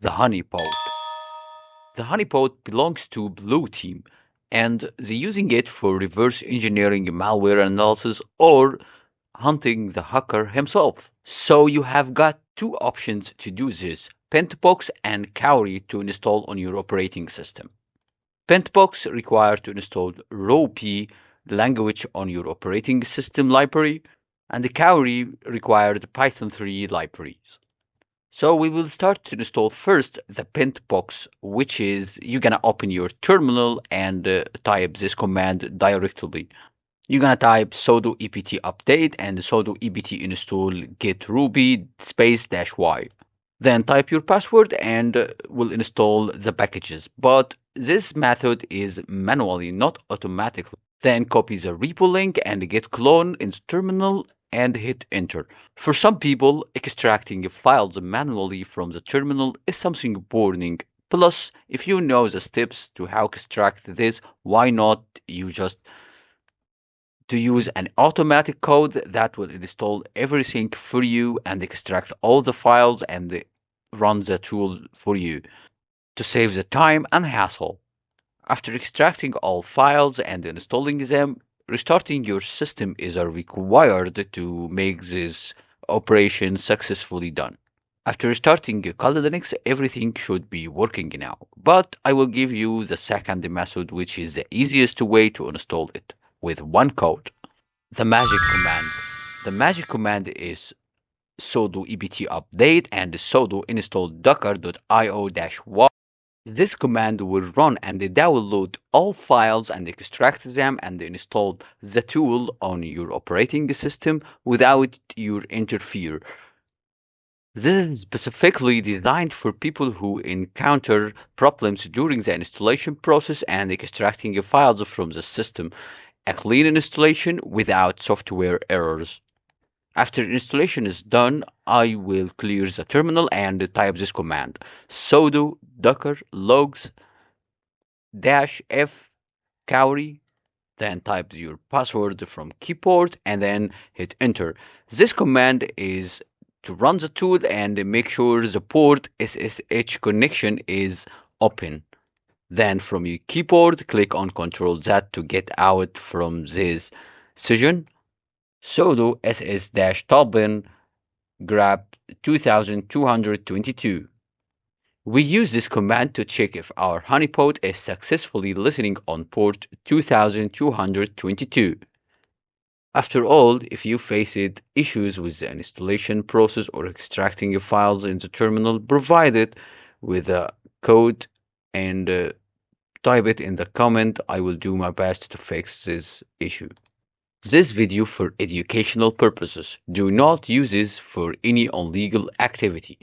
The Honeypot. The Honeypot belongs to Blue Team, and they're using it for reverse engineering malware analysis or hunting the hacker himself. So you have got two options to do this: Pentbox and Cowrie to install on your operating system. Pentbox requires to install ROP language on your operating system library, and the Cowrie required Python 3 libraries. So we will start to install first the Pentbox, which is you're gonna open your terminal and type this command directly. You're gonna type sudo ept update and sudo ept install git ruby space -y. Then type your password and we'll install the packages. But this method is manually, not automatically. Then copy the repo link and git clone in the terminal and hit enter. For some people, extracting files manually from the terminal is something boring. Plus, if you know the steps to how to extract this, why not you just to use an automatic code that will install everything for you and extract all the files and run the tool for you to save the time and hassle. After extracting all files and installing them, restarting your system is required to make this operation successfully done. After restarting Kali Linux, everything should be working now. But I will give you the second method, which is the easiest way to install it with one code. The magic command. The magic command is sudo ept update and sudo install docker.io-y. This command will run and download all files and extract them and install the tool on your operating system without your interfere. This is specifically designed for people who encounter problems during the installation process and extracting files from the system. A clean installation without software errors. After installation is done, I will clear the terminal and type this command: sudo docker logs -f cowrie, then type your password from keyboard and then hit enter. This command is to run the tool and make sure the port SSH connection is open. Then from your keyboard, click on Ctrl Z to get out from this session. Sudo ss-tulpn grep 2222. We use this command to check if our honeypot is successfully listening on port 2222. After all, if you faced issues with the installation process or extracting your files in the terminal, provide it with a code and type it in the comment. I will do my best to fix this issue. This video for educational purposes. Do not use this for any illegal activity.